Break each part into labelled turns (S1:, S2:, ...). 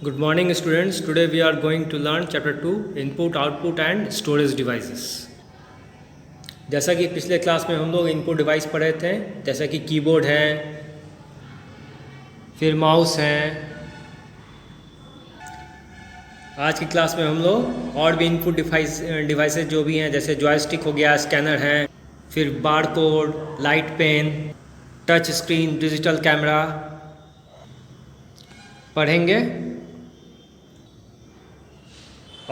S1: Good morning students. Today we are going to learn chapter 2 input, output and storage devices. जैसा कि पिछले class में हम लोग इनपुट डिवाइस पढ़े थे, जैसा कि कीबोर्ड है, फिर माउस है। आज की क्लास में हम लोग और भी इनपुट डिवाइसेस जो भी हैं, जैसे जॉयस्टिक हो गया, स्कैनर है, फिर bar code, light pen, touch screen, digital camera पढ़ेंगे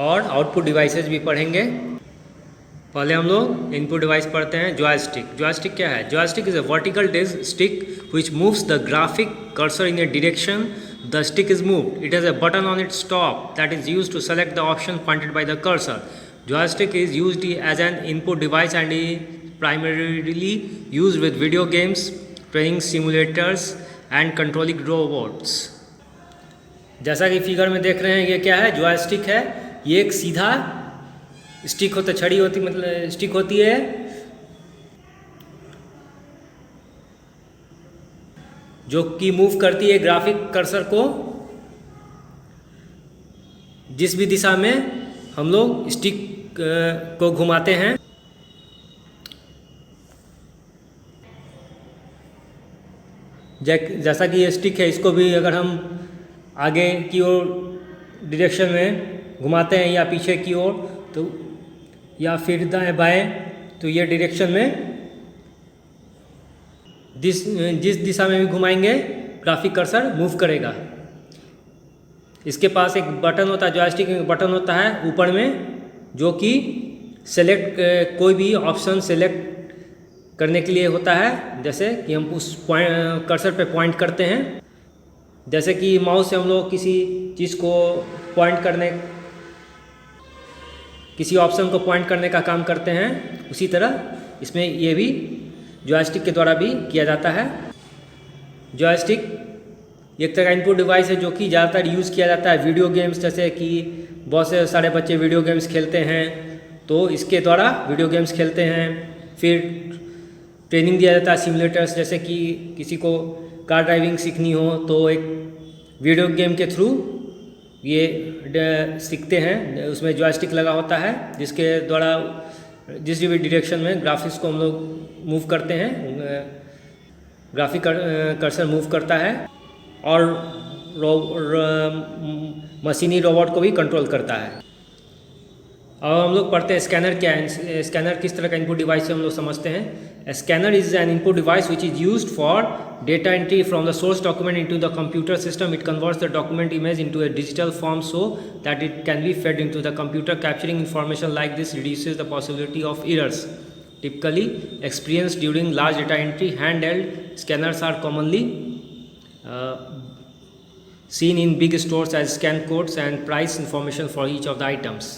S1: और आउटपुट डिवाइसेस भी पढ़ेंगे। पहले हम लोग इनपुट डिवाइस पढ़ते हैं। जॉयस्टिक। जॉयस्टिक क्या है? Joystick is a vertical disc stick which moves the graphic cursor in a direction the stick is moved. It has a button on its top that is used to select the option pointed by the cursor. Joystick is used as an input device and is primarily used with video games, training simulators and controlling robots. जैसा कि figure में देख रहे हैं, ये क्या है? Joystick है। ये एक सीधा स्टिक होता, छड़ी होती, मतलब स्टिक होती है जो कि मूव करती है ग्राफिक कर्सर को जिस भी दिशा में हम लोग स्टिक को घुमाते हैं। जैसा कि ये स्टिक है, इसको भी अगर हम आगे की ओर डायरेक्शन में घुमाते हैं या पीछे की ओर, तो या फिर दाएं बाएं, तो ये डायरेक्शन में जिस दिशा में भी घुमाएंगे ग्राफिक कर्सर मूव करेगा। इसके पास एक बटन होता है, जॉयस्टिक में बटन होता है ऊपर में, जो कि सेलेक्ट कोई भी ऑप्शन सेलेक्ट करने के लिए होता है। जैसे कि हम उस पॉइंट कर्सर पे पॉइंट करते हैं, जैसे कि माउस से हम लोग किसी चीज़ को पॉइंट करने, किसी ऑप्शन को पॉइंट करने का काम करते हैं, उसी तरह इसमें ये भी जॉयस्टिक के द्वारा भी किया जाता है। जॉयस्टिक एक तरह का इनपुट डिवाइस है जो कि ज़्यादातर यूज़ किया जाता है वीडियो गेम्स, जैसे कि बहुत से सारे बच्चे वीडियो गेम्स खेलते हैं, तो इसके द्वारा वीडियो गेम्स खेलते हैं। फिर ट्रेनिंग दिया जाता है सिमुलेटर्स, जैसे कि किसी को कार ड्राइविंग सीखनी हो तो एक वीडियो गेम के थ्रू ये सीखते हैं। उसमें जॉयस्टिक लगा होता है जिसके द्वारा जिस भी डायरेक्शन में ग्राफिक्स को हम लोग मूव करते हैं, ग्राफिक कर्सर मूव करता है और मशीनी रोबोट को भी कंट्रोल करता है। अब हम लोग पढ़ते हैं स्कैनर क्या है। स्कैनर किस तरह का इनपुट डिवाइस है हम लोग समझते हैं। Scanner is an input device which is used for data entry from the source document into the computer system. It converts the document image into a digital form so that it can be fed into the computer. Capturing information like this reduces the possibility of errors typically experienced during large data entry. Handheld scanners are commonly seen in big stores as scan codes and price information for each of the items.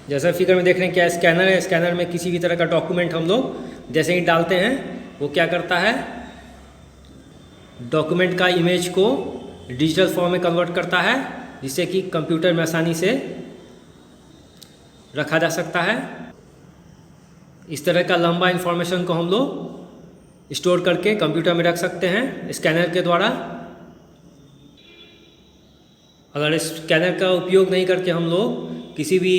S1: जैसा figure में देख रहे हैं क्या scanner है। Scanner में किसी भी तरह का डॉक्यूमेंट हम लोग जैसे ही डालते हैं, वो क्या करता है, डॉक्यूमेंट का इमेज को डिजिटल फॉर्म में कन्वर्ट करता है, जिससे कि कंप्यूटर में आसानी से रखा जा सकता है। इस तरह का लंबा इन्फॉर्मेशन को हम लोग स्टोर करके कंप्यूटर में रख सकते हैं स्कैनर के द्वारा। अगर स्कैनर का उपयोग नहीं करके हम लोग किसी भी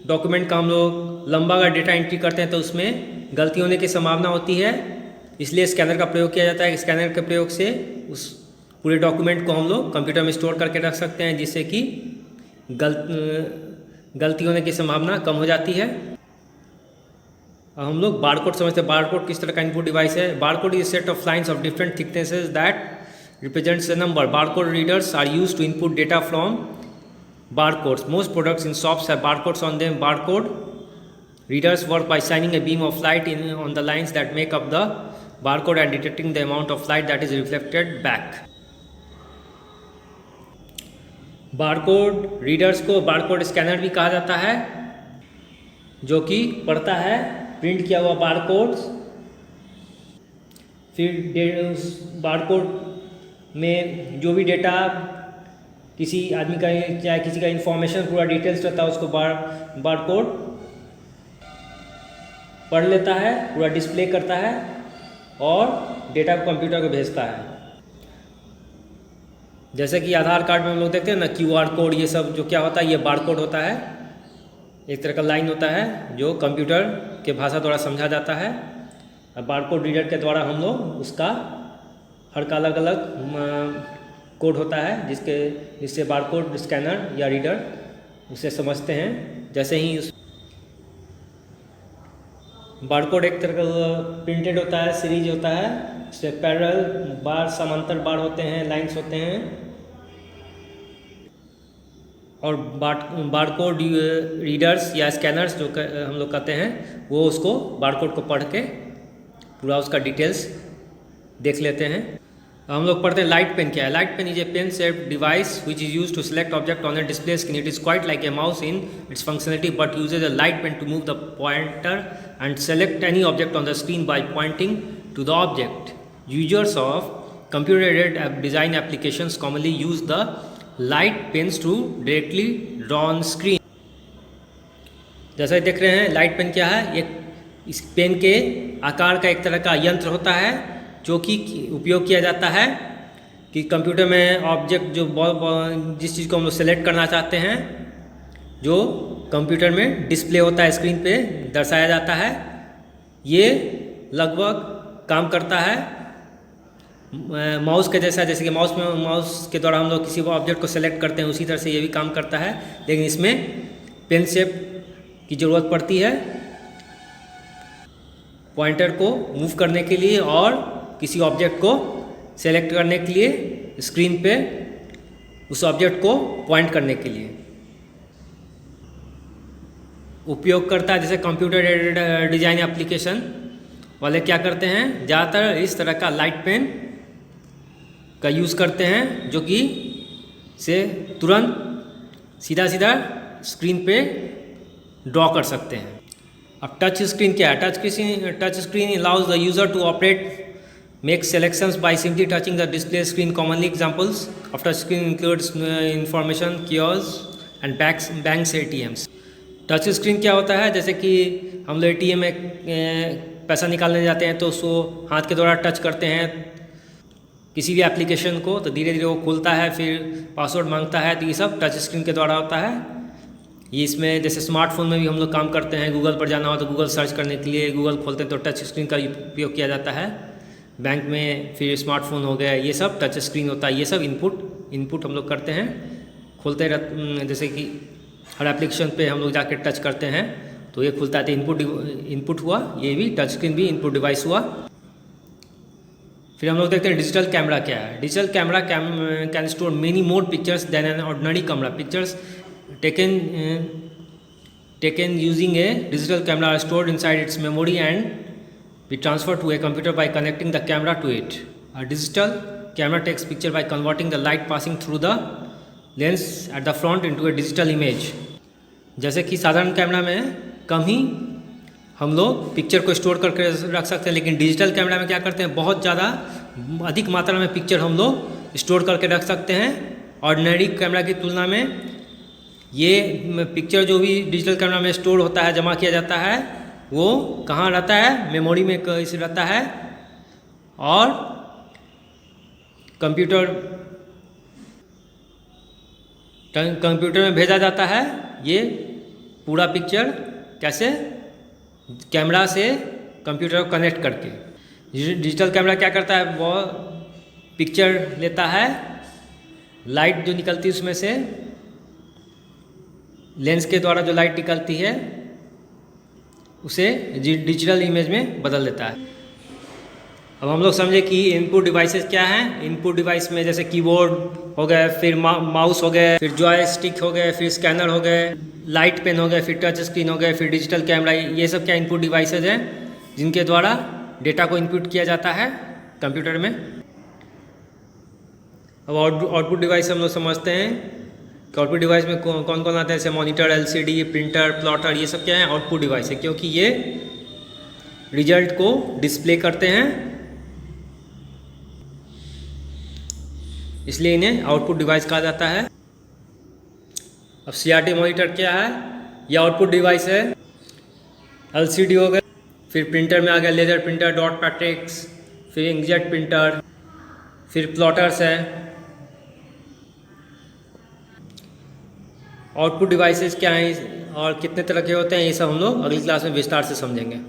S1: डॉक्यूमेंट का हम लोग लंबा अगर डेटा एंट्री करते हैं तो उसमें गलती होने की संभावना होती है, इसलिए स्कैनर का प्रयोग किया जाता है। स्कैनर के प्रयोग से उस पूरे डॉक्यूमेंट को हम लोग कंप्यूटर में स्टोर करके रख सकते हैं, जिससे कि गलती होने की संभावना कम हो जाती है। अब हम लोग बारकोड समझते हैं। बारकोड किस तरह का इनपुट डिवाइस है। Barcode is set of lines of different thicknesses that represents a number. Barcode readers are used to input data from barcodes. Most products in shops have barcodes on them. Barcode readers work by shining a beam of light on the lines that make up the barcode and detecting the amount of light that is reflected back. Barcode readers को barcode scanner भी कहा जाता है, जो कि पढ़ता है print किया हुआ बारकोड्स। फिर उस बारकोड में जो भी डेटा किसी आदमी का, चाहे किसी का इन्फॉर्मेशन पूरा डिटेल्स रहता है, उसको बारकोड पढ़ लेता है, पूरा डिस्प्ले करता है और डेटा को कंप्यूटर को भेजता है। जैसे कि आधार कार्ड में हम लोग देखते हैं ना QR कोड, ये सब जो क्या होता है, ये बार कोड होता है, एक तरह का लाइन होता है जो कंप्यूटर के भाषा द्वारा समझा जाता है। और बार कोड रीडर के द्वारा हम लोग उसका हर का अलग अलग कोड होता है जिससे बार कोड स्कैनर या रीडर उसे समझते हैं। जैसे ही उस बार कोड एक तरह का प्रिंटेड होता है, सीरीज होता है, उससे पैरेलल बार, समांतर बार होते हैं, लाइंस होते हैं, और बार कोड रीडर्स या स्कैनर्स जो हम लोग कहते हैं, वो उसको बार कोड को पढ़ के पूरा उसका डिटेल्स देख लेते हैं। हम लोग पढ़ते हैं लाइट पेन क्या है। Light pen is a pen shaped device which is use to select object on a display screen. It is quite like a mouse in its functionality but uses a light pen to move the pointer and select any object on the screen by pointing to the object. Users of computer aided design applications commonly use the light pens to directly draw on screen। जैसा देख रहे हैं light pen क्या है, एक इस pen के आकार का एक तरह का यंत्र होता है जो कि उपयोग किया जाता है कि कंप्यूटर में ऑब्जेक्ट जो जिस चीज़ को हम लोग सेलेक्ट करना चाहते हैं, जो कंप्यूटर में डिस्प्ले होता है, स्क्रीन पे दर्शाया जाता है, ये लगभग काम करता है माउस के जैसा। जैसे कि माउस के द्वारा हम लोग किसी को ऑब्जेक्ट को सेलेक्ट करते हैं, उसी तरह से ये भी काम करता है, लेकिन इसमें पेन शेप की ज़रूरत पड़ती है पॉइंटर को मूव करने के लिए और किसी ऑब्जेक्ट को सेलेक्ट करने के लिए, स्क्रीन पे उस ऑब्जेक्ट को पॉइंट करने के लिए उपयोग करता है। जैसे कंप्यूटर एडेड डिजाइन एप्लीकेशन वाले क्या करते हैं, ज़्यादातर इस तरह का लाइट पेन का यूज़ करते हैं जो कि से तुरंत सीधा स्क्रीन पे ड्रॉ कर सकते हैं। अब टच स्क्रीन क्या है। Touch screen allows the user to operate make selections by simply touching the display screen. Commonly examples of touch screen includes information kiosk and banks ATMs। Touch screen क्या होता है, जैसे कि हम लोग ATM में पैसा निकालने जाते हैं तो उसको हाथ के द्वारा टच करते हैं किसी भी एप्लीकेशन को, तो धीरे धीरे वो खुलता है, फिर पासवर्ड मांगता है, तो ये सब टच स्क्रीन के द्वारा होता है। ये इसमें जैसे स्मार्टफोन में भी हम लोग काम करते हैं, गूगल पर जाना हो तो गूगल सर्च करने के लिए गूगल खोलते हैं तो टच स्क्रीन का उपयोग किया जाता है। बैंक में फिर स्मार्टफोन हो गया, ये सब टच स्क्रीन होता है। ये सब इनपुट हम लोग करते हैं, खोलते रहते, जैसे कि हर एप्लीकेशन पे हम लोग जाके टच करते हैं तो ये खुलता है, तो इनपुट हुआ, ये भी टच स्क्रीन भी इनपुट डिवाइस हुआ। फिर हम लोग देखते हैं डिजिटल कैमरा क्या है। Digital camera can store many more pictures than an ordinary camera. Pictures taken using a digital camera are stored inside its memory and be transferred to a computer by connecting the camera to it. A digital camera takes picture by converting the light passing through the lens at the front into a digital image। जैसे कि साधारण camera में कम ही हम लोग picture को store करके रख सकते हैं, लेकिन डिजिटल कैमरा में क्या करते हैं, बहुत ज़्यादा अधिक मात्रा में पिक्चर हम लोग स्टोर करके रख सकते हैं। ऑर्डिनरी कैमरा की तुलना में ये पिक्चर जो भी डिजिटल कैमरा में स्टोर होता है, जमा किया जाता है, वो कहाँ रहता है, मेमोरी में कैसे रहता है, और कंप्यूटर में भेजा जाता है। ये पूरा पिक्चर कैसे, कैमरा से कंप्यूटर को कनेक्ट करके। डिजिटल कैमरा क्या करता है, वो पिक्चर लेता है, लाइट जो निकलती है उसमें से, लेंस के द्वारा जो लाइट निकलती है उसे डिजिटल इमेज में बदल देता है। अब हम लोग समझे कि इनपुट डिवाइसेस क्या हैं। इनपुट डिवाइस में जैसे कीबोर्ड हो गए, फिर माउस हो गए, फिर जॉयस्टिक हो गए, फिर स्कैनर हो गए, लाइट पेन हो गए, फिर टच स्क्रीन हो गए, फिर डिजिटल कैमरा, ये सब क्या इनपुट डिवाइसेज हैं जिनके द्वारा डेटा को इनपुट किया जाता है कंप्यूटर में। अब आउटपुट डिवाइस हम लोग समझते हैं कि आउटपुट डिवाइस में कौन कौन आते हैं, जैसे मॉनिटर, LCD, प्रिंटर, प्लॉटर, ये सब क्या है, आउटपुट डिवाइस है, क्योंकि ये रिजल्ट को डिस्प्ले करते हैं, इसलिए इन्हें आउटपुट डिवाइस कहा जाता है। अब CRT मॉनिटर क्या है, ये आउटपुट डिवाइस है। LCD हो गया, फिर प्रिंटर में आ गया लेजर प्रिंटर, डॉट पैट्रिक्स, फिर इंकजेट प्रिंटर, फिर प्लॉटर्स है, आउटपुट डिवाइसेस क्या हैं और कितने तरह के होते हैं, ये सब हम लोग अगली क्लास में विस्तार से समझेंगे।